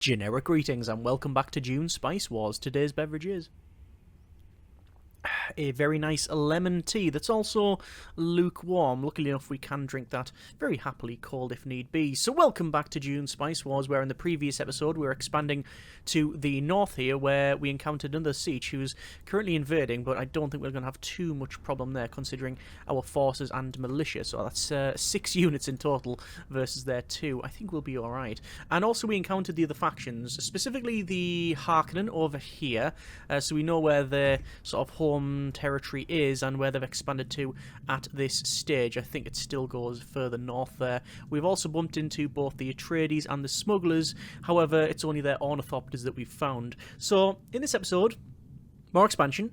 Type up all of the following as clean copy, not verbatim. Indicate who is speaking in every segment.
Speaker 1: Generic greetings and welcome back to Dune Spice Wars. Today's beverage is a very nice lemon tea that's also lukewarm. Luckily enough, we can drink that very happily, cold if need be. So welcome back to Dune Spice Wars, where in the previous episode we were expanding to the north here, where we encountered another Sietch who's currently invading, but I don't think we're going to have too much problem there, considering our forces and militia. So that's 6 units in total versus their 2. I think we'll be alright. And also we encountered the other factions, specifically the Harkonnen over here, so we know where their sort of home territory is and where they've expanded to at this stage. I think it still goes further north there. We've also bumped into both the Atreides and the smugglers. However, it's only their ornithopters that we've found. So in this episode, more expansion.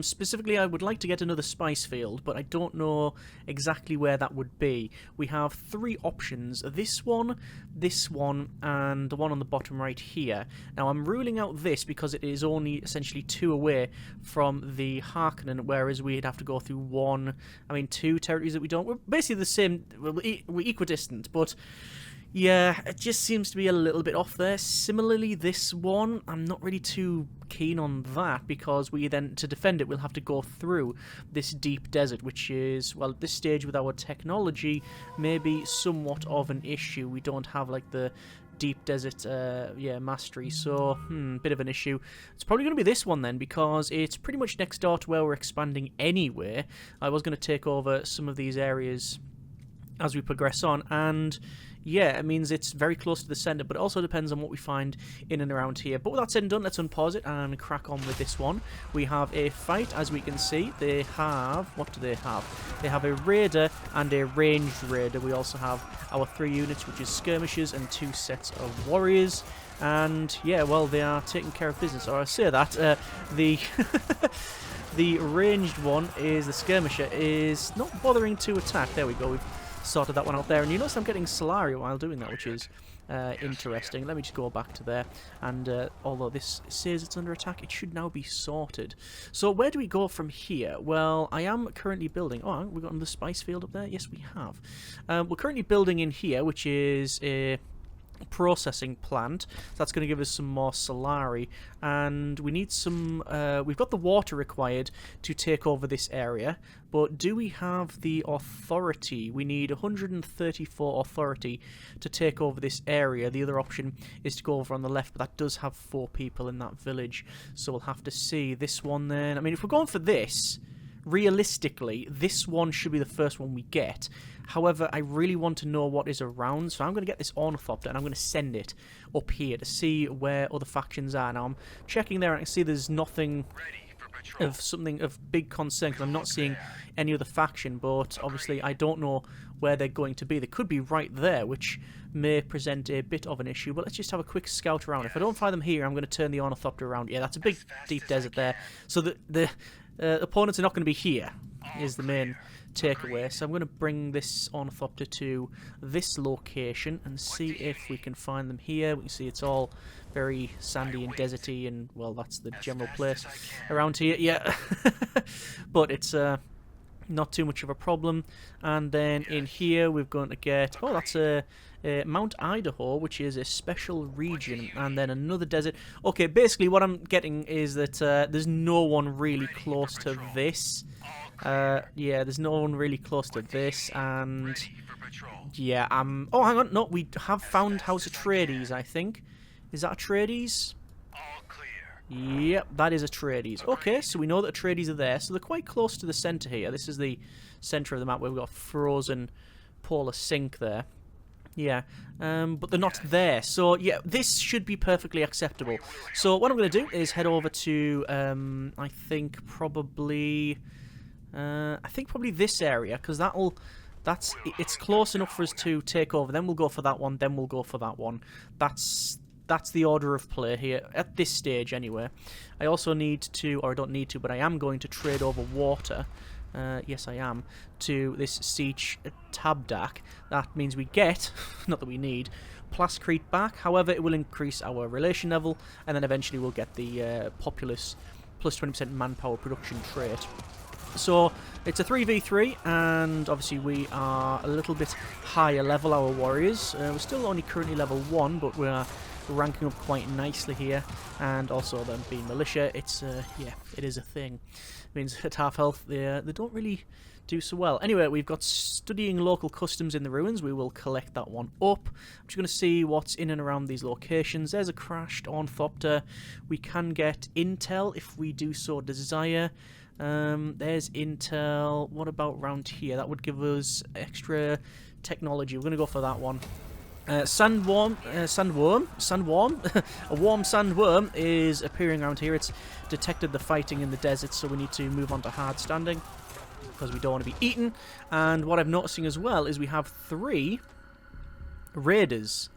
Speaker 1: Specifically, I would like to get another spice field, but I don't know exactly where that would be. We have 3 options. This one, and the one on the bottom right here. Now, I'm ruling out this because it is only essentially 2 away from the Harkonnen, whereas we'd have to go through 2 territories that we don't. We're basically the same. We're equidistant, but yeah, it just seems to be a little bit off there. Similarly, this one, I'm not really too keen on that, because we then, to defend it, we'll have to go through this deep desert, which is, well, at this stage with our technology, maybe somewhat of an issue. We don't have, like, the deep desert, mastery, so, bit of an issue. It's probably going to be this one then, because it's pretty much next door to where we're expanding anyway. I was going to take over some of these areas as we progress on, and yeah, it means it's very close to the centre, but it also depends on what we find in and around here. But with that said and done, let's unpause it and crack on with this one. We have a fight, as we can see. They have... what do they have? They have a raider and a ranged raider. We also have our 3 units, which is skirmishers, and 2 sets of warriors. And yeah, well, they are taking care of business. Or I say that, the... the ranged one is, the skirmisher, is not bothering to attack. There we go, we've sorted that one out there. And you notice I'm getting Solaria while doing that, which is interesting. Let me just go back to there. And although this says it's under attack, it should now be sorted. So where do we go from here? Well, I am currently building... oh, we've got another spice field up there? Yes, we have. We're currently building in here, which is a processing plant. So that's going to give us some more Solari, and we need some we've got the water required to take over this area, but do we have the authority? We need 134 authority to take over this area. The other option is to go over on the left, but that does have 4 people in that village, so we'll have to see. This one then, I mean, if we're going for this, realistically, this one should be the first one we get. However, I really want to know what is around, so I'm going to get this ornithopter and I'm going to send it up here to see where other factions are. Now, I'm checking there and I can see there's nothing of something of big concern, because I'm not seeing any other faction, but obviously I don't know where they're going to be. They could be right there, which may present a bit of an issue, but let's just have a quick scout around. If I don't find them here, I'm going to turn the ornithopter around. Yeah, that's a big, deep desert there. So the opponents are not going to be here, is the main takeaway. So I'm going to bring this ornithopter to this location and see if we can find them here. We can see it's all very sandy and deserty, and, well, that's the general place around here. Yeah, but it's not too much of a problem. And then in here we're going to get... oh, that's a Mount Idaho, which is a special region, and then another desert. Okay, basically what I'm getting is that there's no one really close to this. Yeah, there's no one really close to this, and yeah, oh, hang on, no, we have found House Atreides, I think. Is that Atreides? Yep, that is Atreides. Okay, so we know that Atreides are there, so they're quite close to the centre here. This is the centre of the map where we've got frozen polar sink there. Yeah, but they're not there. So, yeah, this should be perfectly acceptable. So, what I'm going to do is head over to, I think probably this area, because it's close enough for us to take over. Then we'll go for that one, then we'll go for that one. That's the order of play here, at this stage anyway. I also need to, or I don't need to, but I am going to trade over water. Yes, I am, to this Sietch Tabdak. That means we get, not that we need, Plascrete back. However, it will increase our relation level, and then eventually we'll get the populace plus 20% manpower production trait. So it's a 3v3, and obviously we are a little bit higher level, our warriors. We're still only currently level 1, but we're ranking up quite nicely here. And also them being militia, it's, yeah, it is a thing. It means at half health, they don't really do so well. Anyway, we've got studying local customs in the ruins. We will collect that one up. I'm just going to see what's in and around these locations. There's a crashed ornithopter. We can get intel if we do so desire. There's intel. What about around here? That would give us extra technology. We're going to go for that one. Sandworm, a warm sandworm is appearing around here. It's detected the fighting in the desert, so we need to move on to hard standing because we don't want to be eaten. And what I'm noticing as well is we have 3 raiders,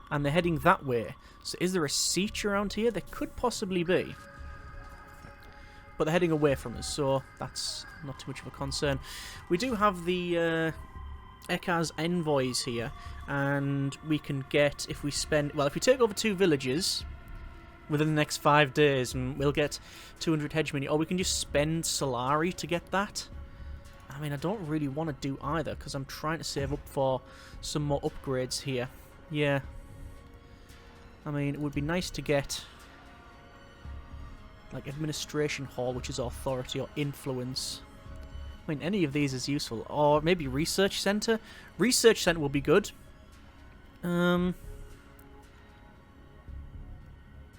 Speaker 1: and they're heading that way. So is there a siege around here? There could possibly be. But they're heading away from us, so that's not too much of a concern. We do have the Ekaz envoys here, and we can get, if we spend, well, if we take over 2 villages within the next 5 days, and we'll get 200 hegemony, or we can just spend Solari to get that. I mean, I don't really want to do either, because I'm trying to save up for some more upgrades here. Yeah. I mean, it would be nice to get like administration hall, which is authority or influence. I mean, any of these is useful. Or maybe research center. Research center will be good.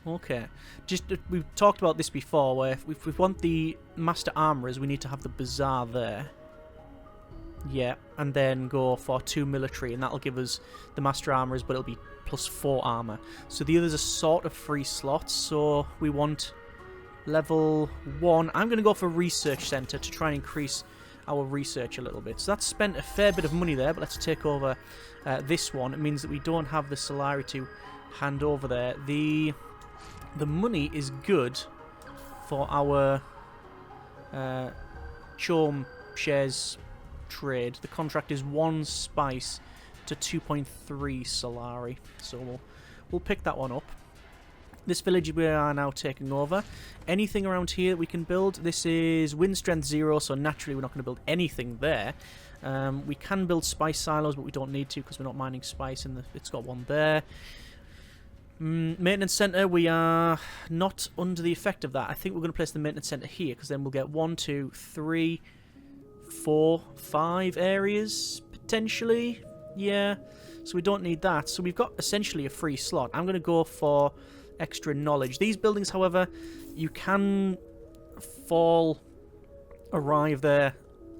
Speaker 1: Okay. Just we've talked about this before, where if we want the master armorers, we need to have the bazaar there. Yeah, and then go for 2 military, and that'll give us the master armorers, but it'll be plus 4 armor. So the others are sort of free slots. So we want level 1. I'm going to go for research center to try and increase our research a little bit. So that's spent a fair bit of money there, but let's take over this one. It means that we don't have the Solari to hand over there. The money is good for our Chom shares trade. The contract is 1 spice to 2.3 Solari. So we'll pick that one up. This village we are now taking over. Anything around here we can build. This is wind strength 0, so naturally we're not going to build anything there. We can build spice silos, but we don't need to because we're not mining spice, and it's got one there. Maintenance center, we are not under the effect of that. I think we're going to place the maintenance center here, because then we'll get 1, 2, 3, 4, 5 areas, potentially. Yeah, so we don't need that. So we've got essentially a free slot. I'm going to go for extra knowledge. These buildings, however, you can arrive there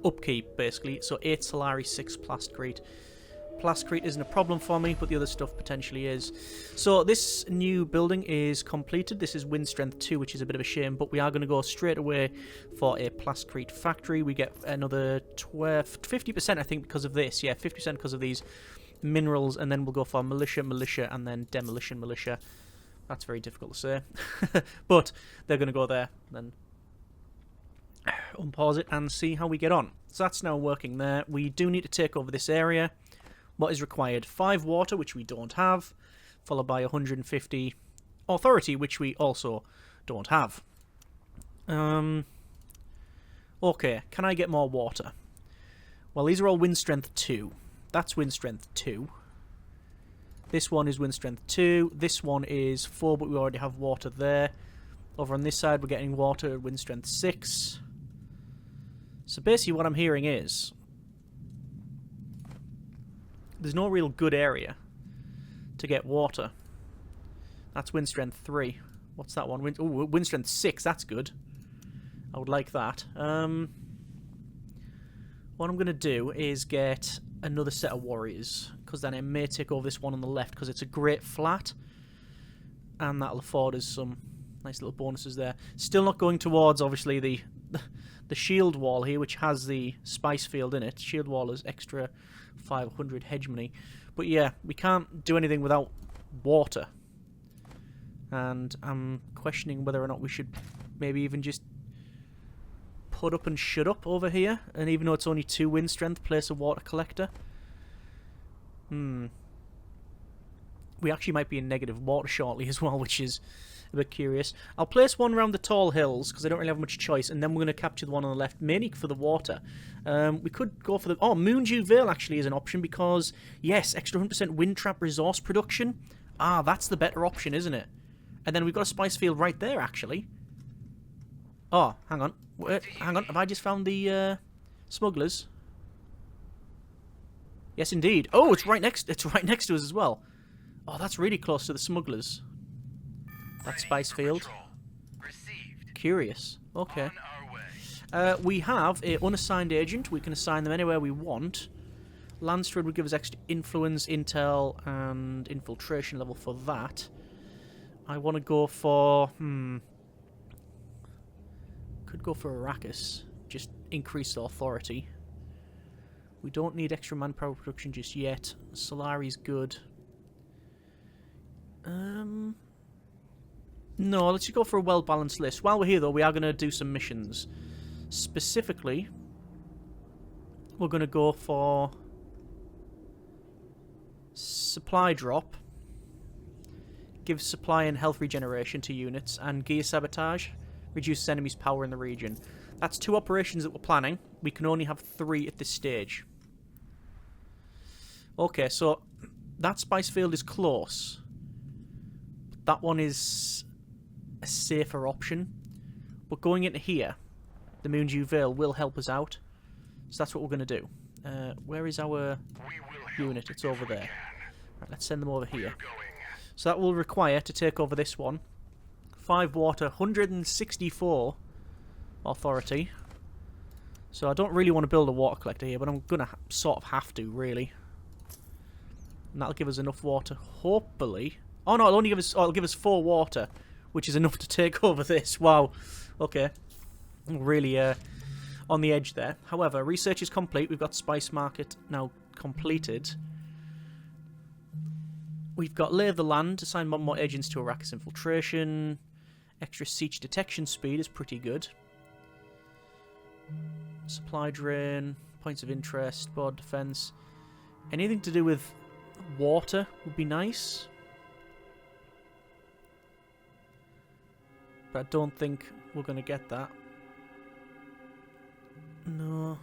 Speaker 1: upkeep, basically. So 8 Solari, 6 Plastcrete. Plastcrete isn't a problem for me, but the other stuff potentially is. So this new building is completed. This is wind strength 2, which is a bit of a shame, but we are going to go straight away for a Plastcrete factory. We get another 50%, I think, because of this. Yeah, 50% because of these minerals, and then we'll go for militia, and then demolition militia. That's very difficult to say. But they're going to go there, then unpause it and see how we get on. So that's now working there. We do need to take over this area. What is required? 5 water, which we don't have, followed by 150 authority, which we also don't have. Okay, can I get more water? Well, these are all wind strength 2. That's wind strength 2. This one is wind strength 2. This one is 4, but we already have water there. Over on this side, we're getting water at wind strength 6. So basically what I'm hearing is there's no real good area to get water. That's wind strength 3. What's that one? Wind strength 6. That's good. I would like that. What I'm going to do is get another set of warriors, because then I may take over this one on the left, because it's a great flat, and that'll afford us some nice little bonuses there. Still not going towards, obviously, the shield wall here, which has the spice field in it. Shield wall is extra 500 hegemony. But yeah, we can't do anything without water. And I'm questioning whether or not we should maybe even just put up and shut up over here. And even though it's only 2 wind strength, place a water collector. We actually might be in negative water shortly as well, which is a bit curious. I'll place one around the tall hills, because I don't really have much choice, and then we're going to capture the one on the left, mainly for the water. We could go for the... Oh, Moondew Vale actually is an option, because, yes, extra 100% wind trap resource production. Ah, that's the better option, isn't it? And then we've got a spice field right there, actually. Oh, hang on. Wait, hang on. Have I just found the smugglers? Yes, indeed. Oh, it's right next. It's right next to us as well. Oh, that's really close to the smugglers. That spice field. Curious. Okay. We have an unassigned agent. We can assign them anywhere we want. Landstrid would give us extra influence, intel, and infiltration level for that. I want to go for... Could go for Arrakis. Just increase the authority. We don't need extra manpower production just yet. Solari's good. No, let's just go for a well-balanced list. While we're here, though, we are going to do some missions. Specifically, we're going to go for supply drop. Gives supply and health regeneration to units. And gear sabotage. Reduces enemies' power in the region. That's 2 operations that we're planning. We can only have 3 at this stage. Okay, so that spice field is close. That one is a safer option. But going into here, the Moondew Vale will help us out. So that's what we're going to do. Where is our unit? It's over there. Right, let's send them over here. So that will require, to take over this one, 5 water, 164 authority. So I don't really want to build a water collector here, but I'm going to sort of have to, really. And that'll give us enough water, hopefully. Oh no, it'll give us 4 water, which is enough to take over this. Wow. Okay. Really on the edge there. However, research is complete. We've got Spice Market now completed. We've got Lay of the Land, assign more agents to Arrakis infiltration. Extra siege detection speed is pretty good. Supply drain, points of interest, board defense. Anything to do with water would be nice. But I don't think we're going to get that. No.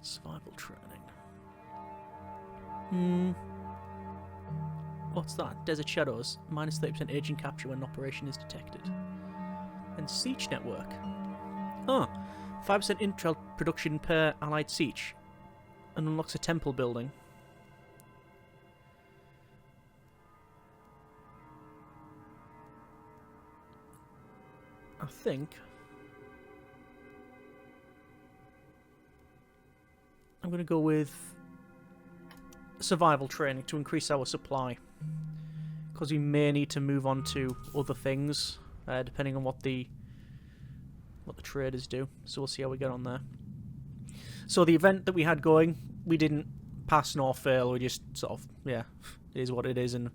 Speaker 1: Survival training. What's that? Desert Shadows. Minus 30% agent capture when an operation is detected. And Sietch network. Oh. 5% intel production per allied siege. And unlocks a temple building. I think I'm going to go with survival training to increase our supply, because we may need to move on to other things depending on what the traders do. So we'll see how we get on there. So the event that we had going, we didn't pass nor fail. We just sort of, yeah, it is what it is, and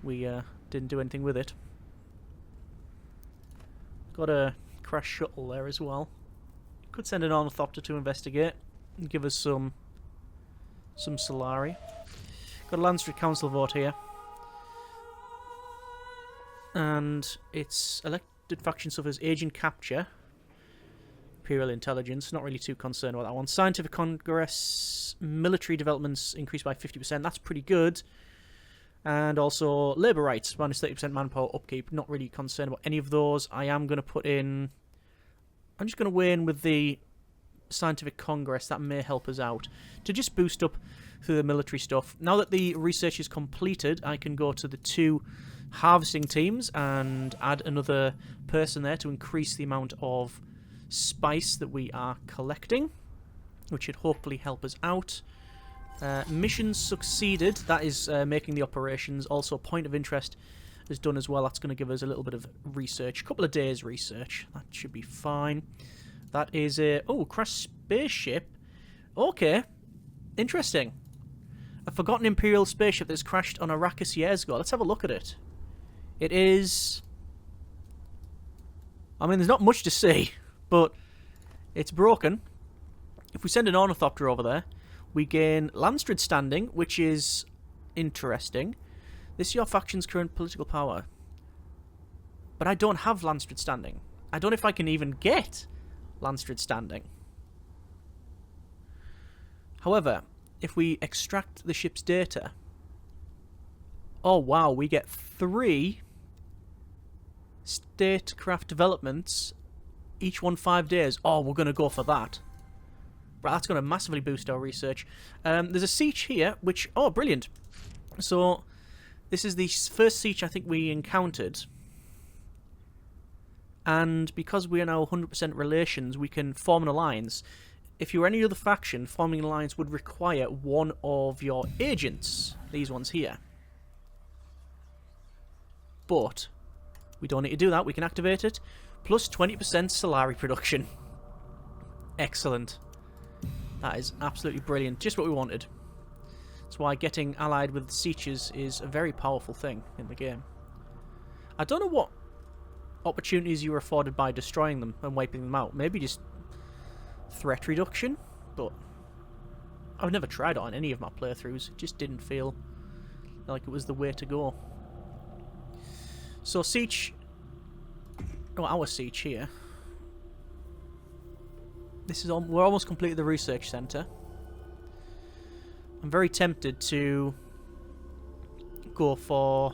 Speaker 1: we didn't do anything with it. Got a crash shuttle there as well. Could send an ornithopter to investigate and give us some Solari. Got a Landstrid Council vote here. And its elected faction suffers agent capture. Imperial intelligence, not really too concerned about that one. Scientific Congress, military developments increased by 50%. That's pretty good. And also labour rights, minus 30% manpower upkeep. Not really concerned about any of those. I am going to put in... I'm just going to weigh in with the Scientific Congress. That may help us out to just boost up through the military stuff. Now that the research is completed, I can go to the 2 harvesting teams and add another person there to increase the amount of spice that we are collecting, which should hopefully help us out. Missions succeeded. That is making the operations. Also, point of interest is done as well. That's going to give us a little bit of research. A couple of days research. That should be fine. That is a... Oh, crashed spaceship. Okay. Interesting. A forgotten Imperial spaceship that's crashed on Arrakis years ago. Let's have a look at it. It is... I mean, there's not much to see, but it's broken. If we send an ornithopter over there, we gain Landstrid standing, which is interesting. This is your faction's current political power. But I don't have Landstrid standing. I don't know if I can even get Landstrid standing. However, if we extract the ship's data... Oh, wow, we get 3 statecraft developments, each one 5 days. Oh, we're going to go for that. Right, that's going to massively boost our research. There's a Sietch here, which... Oh, brilliant. So, this is the first Sietch I think we encountered. And because we are now 100% relations, we can form an alliance. If you were any other faction, forming an alliance would require one of your agents. These ones here. But we don't need to do that. We can activate it. Plus 20% Solari production. Excellent. That is absolutely brilliant. Just what we wanted. That's why getting allied with Sietches is a very powerful thing in the game. I don't know what opportunities you were afforded by destroying them and wiping them out. Maybe just threat reduction, but I've never tried it on any of my playthroughs. It just didn't feel like it was the way to go. So Sietch... Oh, our Sietch here. This is we're almost completed the research centre. I'm very tempted to go for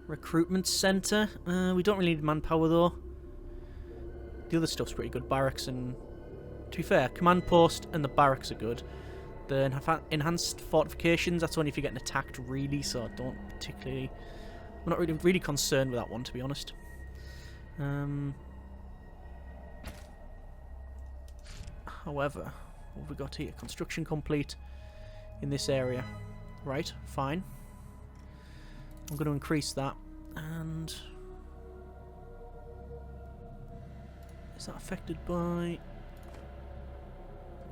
Speaker 1: recruitment centre. We don't really need manpower though. The other stuff's pretty good. Barracks and, to be fair, command post and the barracks are good. The enhanced fortifications, that's only if you're getting attacked really, so I don't particularly... I'm not really concerned with that one, to be honest. However, what have we got here? Construction complete in this area. Right, fine. I'm going to increase that. And... is that affected by...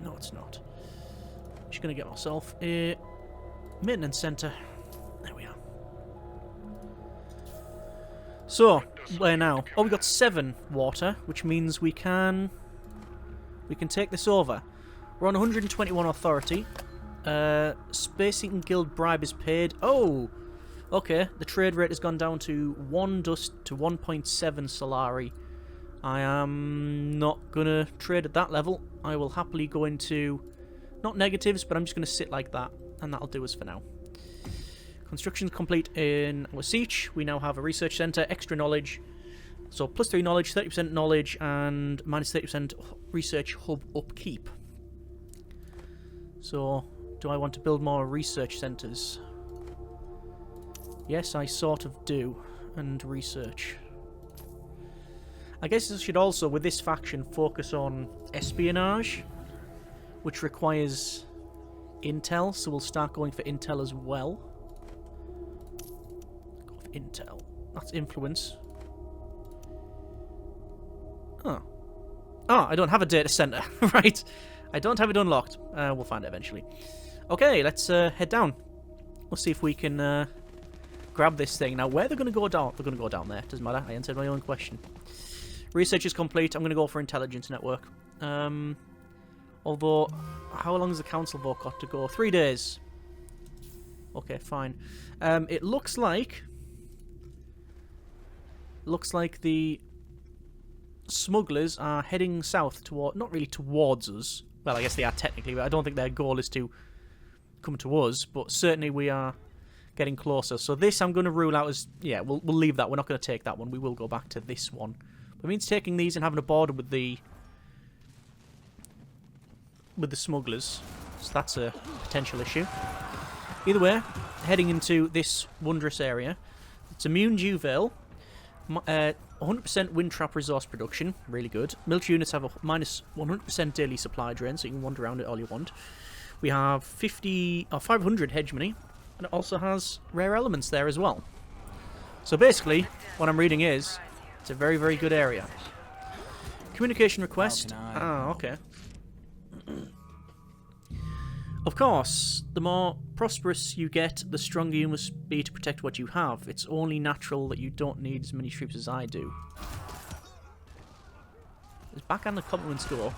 Speaker 1: No, it's not. Just going to get myself a maintenance centre. There we are. So, where now? Oh, we got 7 water, which means we can take this over. We're on 121 authority. Spacing Guild bribe is paid. Oh! Okay, the trade rate has gone down to 1 dust to 1.7 Solari. I am not going to trade at that level. I will happily go into, not negatives, but I'm just going to sit like that, and that'll do us for now. Construction's complete in our Sietch. We now have a research centre, extra knowledge. So plus 3 knowledge, 30% knowledge, and minus 30% research hub upkeep. So, do I want to build more research centres? Yes, I sort of do. And research. I guess I should also, with this faction, focus on espionage, which requires intel, so we'll start going for intel as well. Go for intel. That's influence. Oh. Oh, I don't have a data center. Right. I don't have it unlocked. We'll find it eventually. Okay, let's head down. We'll see if we can grab this thing. Now, where they're going to go down? They're going to go down there. Doesn't matter. I answered my own question. Research is complete. I'm going to go for intelligence network. Although, how long has the council vote got to go? 3 days. Okay, fine. It looks like the smugglers are heading south toward, not really towards us. Well, I guess they are technically, but I don't think their goal is to come to us. But certainly we are getting closer. So this I'm going to rule out as, yeah, we'll leave that. We're not going to take that one. We will go back to this one. But it means taking these and having a border with the smugglers. So that's a potential issue. Either way, heading into this wondrous area. It's immune Juvale. 100% wind trap resource production, really good. Military units have a minus 100% daily supply drain, so you can wander around it all you want. We have 500 hegemony, and it also has rare elements there as well. So basically, what I'm reading is, it's a very, very good area. Communication request. Ah, okay. Of course, the more prosperous you get, the stronger you must be to protect what you have. It's only natural that you don't need as many troops as I do. There's backhand compliments go.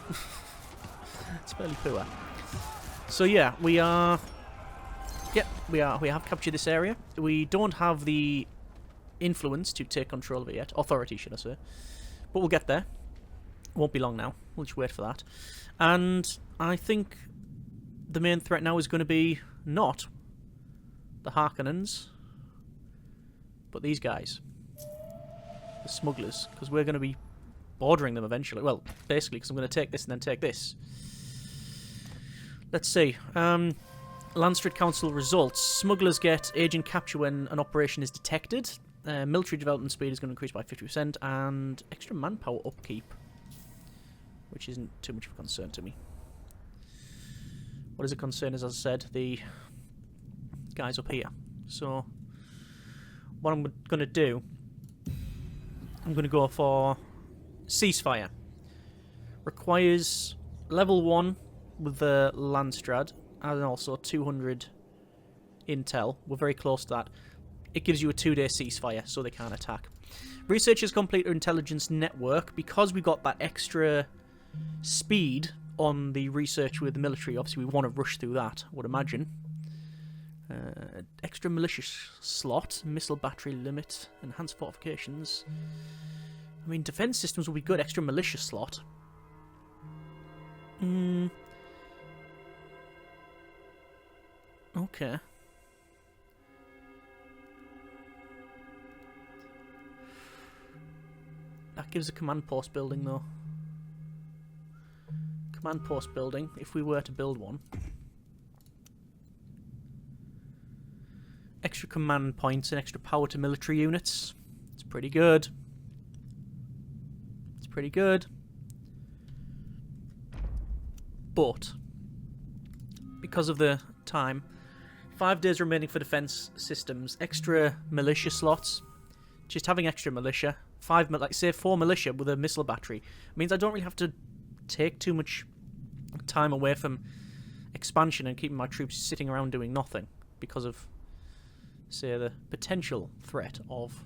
Speaker 1: It's fairly poor. So yeah, we are... Yep, we have captured this area. We don't have the influence to take control of it yet. Authority, should I say. But we'll get there. Won't be long now. We'll just wait for that. And I think the main threat now is going to be not the Harkonnens, but these guys. The smugglers. Because we're going to be bordering them eventually. Well, basically, because I'm going to take this and then take this. Let's see. Landstrid Council results. Smugglers get agent capture when an operation is detected. Military development speed is going to increase by 50%. And extra manpower upkeep. Which isn't too much of a concern to me. What is a concern is, as I said, the guys up here. So, what I'm going to do, I'm going to go for ceasefire. Requires level 1 with the Landstrad, and also 200 intel. We're very close to that. It gives you a 2-day ceasefire, so they can't attack. Researchers complete our intelligence network. Because we got that extra speed on the research with the military, obviously we want to rush through that, I would imagine. Extra militia slot, missile battery limit, enhanced fortifications. I mean, defense systems will be good. Extra militia slot. Okay. That gives a command post building, though. Command post building, if we were to build one. Extra command points and extra power to military units. It's pretty good. It's pretty good. But, because of the time, 5 days remaining for defense systems, extra militia slots. Just having extra militia, 4 militia with a missile battery, means I don't really have to take too much time away from expansion and keeping my troops sitting around doing nothing because of, say, the potential threat of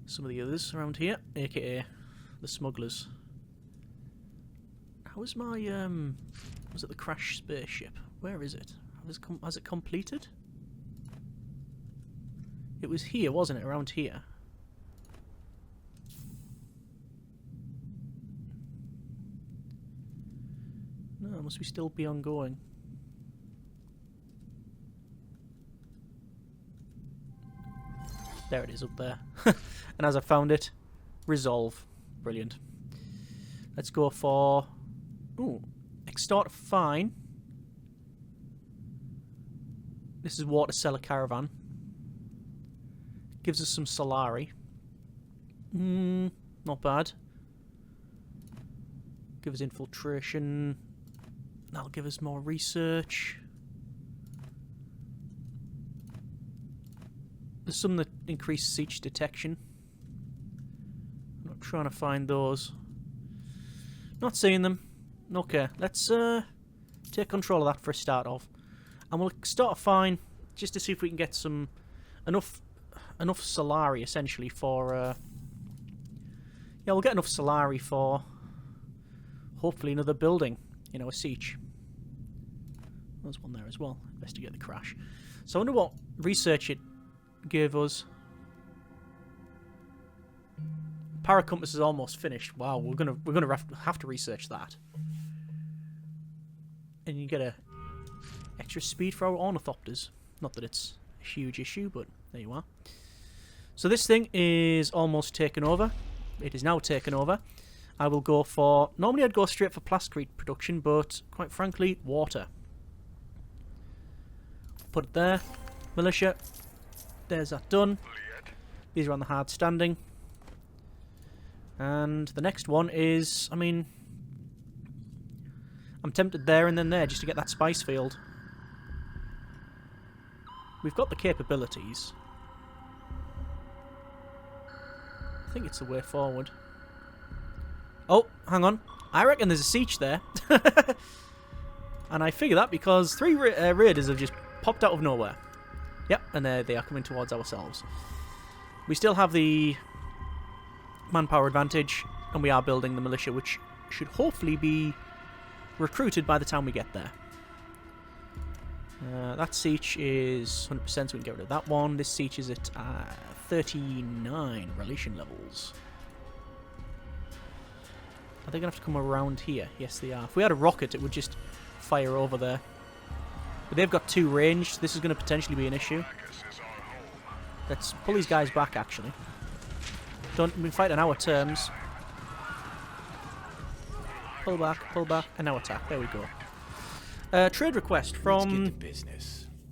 Speaker 1: some of the others around here, aka the smugglers. How is my was it the crash spaceship? Where is it? Has it completed? It was here, wasn't it? Around here. No, must we still be ongoing? There it is up there. And as I found it, resolve. Brilliant. Let's go for... Ooh, extort fine. This is water cellar caravan. Gives us some Solari. Not bad. Give us infiltration. That'll give us more research. There's some that increase Sietch detection. I'm not trying to find those. Not seeing them. Okay, let's take control of that for a start off. And we'll start fine, just to see if we can get some enough Solari essentially for yeah, we'll get enough Solari for hopefully another building, you know, a siege. There's one there as well. Investigate the crash. So I wonder what research it gave us. Paracompass is almost finished. Wow, we're gonna have to research that. And you get a extra speed for our ornithopters. Not that it's a huge issue, but there you are. So this thing is almost taken over. It is now taken over. I will go for... Normally I'd go straight for plasticrete production, but quite frankly, water. Put it there. Militia. There's that done. These are on the hard standing. And the next one is... I mean... I'm tempted there and then there just to get that spice field. We've got the capabilities. I think it's the way forward. Oh, hang on. I reckon there's a siege there. And I figure that because 3 raiders have just popped out of nowhere. Yep, and they are coming towards ourselves. We still have the manpower advantage, and we are building the militia, which should hopefully be recruited by the time we get there. That siege is 100%, so we can get rid of that one. This siege is at 39 relation levels. Are they going to have to come around here? Yes, they are. If we had a rocket, it would just fire over there. But they've got 2 range. So this is going to potentially be an issue. Let's pull these guys back, actually. We fight on our terms. Pull back, and now attack. There we go. Trade request from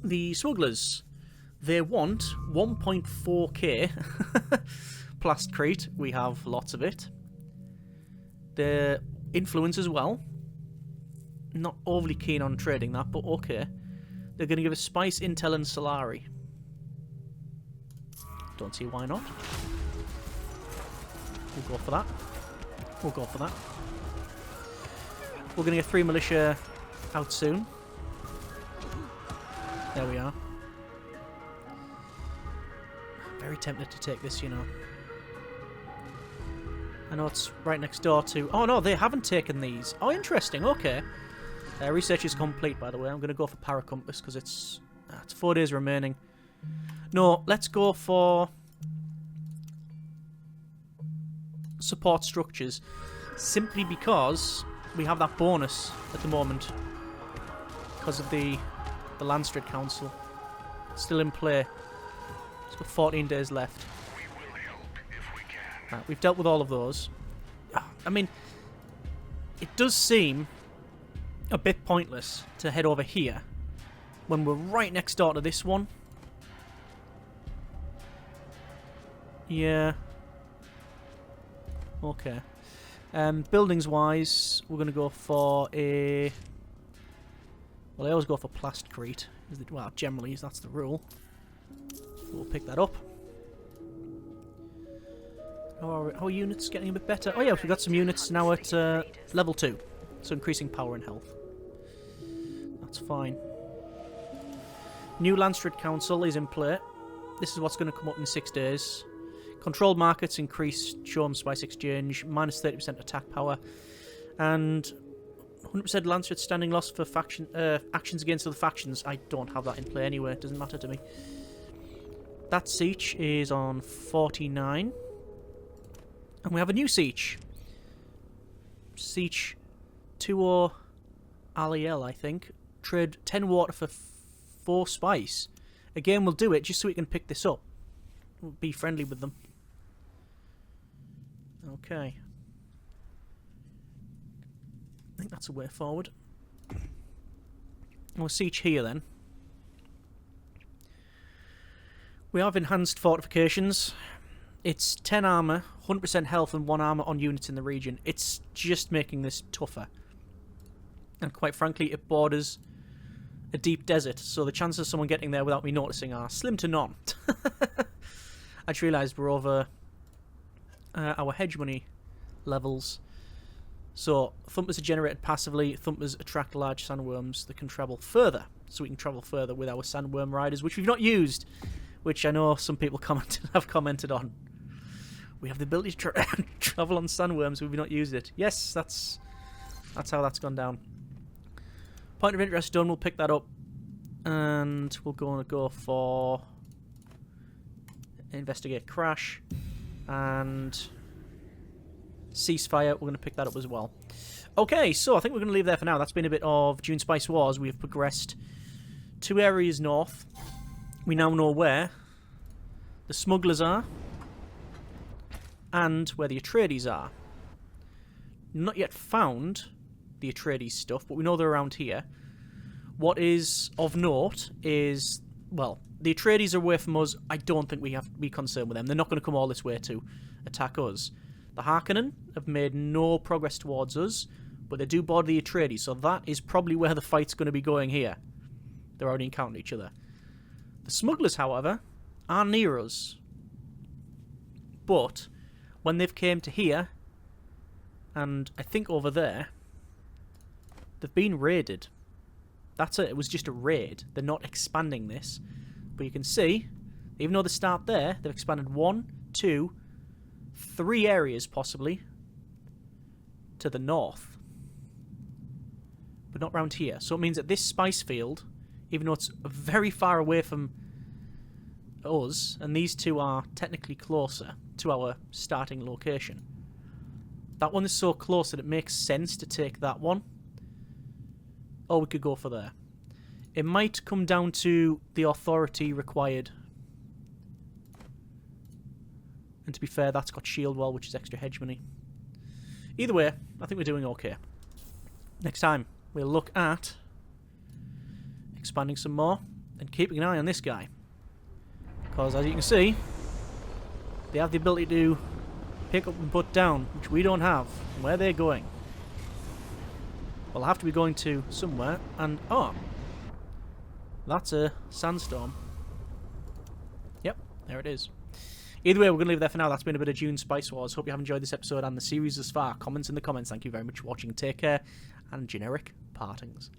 Speaker 1: the smugglers. They want 1.4k plastcrete. We have lots of it. Their influence as well. Not overly keen on trading that, but okay. They're going to give us spice, intel, and Solari. Don't see why not. We'll go for that. We'll go for that. We're going to get 3 militia out soon. There we are. Very tempted to take this, you know. I know it's right next door to... Oh, no, they haven't taken these. Oh, interesting. Okay. Research is complete, by the way. I'm going to go for Paracompass because it's 4 days remaining. No, let's go for support structures. Simply because we have that bonus at the moment. Because of the Landstrid Council. Still in play. It's got 14 days left. Right, we've dealt with all of those. I mean, it does seem a bit pointless to head over here when we're right next door to this one. Yeah. Okay. Buildings-wise, we're going to go for a... Well, I always go for plastcrete. Well, generally, that's the rule. We'll pick that up. How are units getting a bit better? Oh yeah, we've got some units now at level 2. So increasing power and health. That's fine. New Landstrid Council is in play. This is what's going to come up in 6 days. Controlled markets increase Show'em Spice Exchange, minus 30% attack power, and 100% Landstrid standing loss for actions against other factions. I don't have that in play anyway, it doesn't matter to me. That Sietch is on 49. And we have a new Sietch. Sietch 2-0 Aliel, I think. Trade 10 water for 4 spice. Again, we'll do it just so we can pick this up. We'll be friendly with them. Okay. I think that's a way forward. We'll Sietch here then. We have enhanced fortifications. It's 10 armor, 100% health and 1 armor on units in the region. It's just making this tougher. And quite frankly, it borders a deep desert, so the chances of someone getting there without me noticing are slim to none. I just realised we're over our hegemony levels. So, thumpers are generated passively. Thumpers attract large sandworms that can travel further. So we can travel further with our sandworm riders, which we've not used. Which I know some people have commented on. We have the ability to travel on sandworms, we've not used it. Yes, that's how that's gone down. Point of interest done, we'll pick that up. And we're going to go for... Investigate crash. And... Ceasefire, we're going to pick that up as well. Okay, so I think we're going to leave there for now. That's been a bit of Dune Spice Wars. We've progressed 2 areas north. We now know where the smugglers are and where the Atreides are. Not yet found the Atreides stuff, but we know they're around here. What is of note is, well, the Atreides are away from us. I don't think we have to be concerned with them. They're not going to come all this way to attack us. The Harkonnen have made no progress towards us, but they do border the Atreides, so that is probably where the fight's going to be going here. They're already encountering each other. The smugglers, however, are near us. But when they've came to here, and I think over there, they've been raided. That's it. It was just a raid. They're not expanding this. But you can see, even though they start there, they've expanded 1, 2, 3 areas possibly to the north. But not round here. So it means that this spice field, even though it's very far away from us, and these two are technically closer to our starting location, That one is so close that it makes sense to take that one. Or we could go for there. It might come down to the authority required. And to be fair, that's got shield wall, which is extra hedge money. Either way, I think we're doing okay. Next time, we'll look at expanding some more and keeping an eye on this guy. Because as you can see, they have the ability to pick up and put down, which we don't have. And where they're going, we'll have to be going to somewhere. And oh, that's a sandstorm. Yep, there it is. Either way, we're going to leave it there for now. That's been a bit of Dune Spice Wars. Hope you have enjoyed this episode and the series thus far. Comments in the comments. Thank you very much for watching. Take care, and generic partings.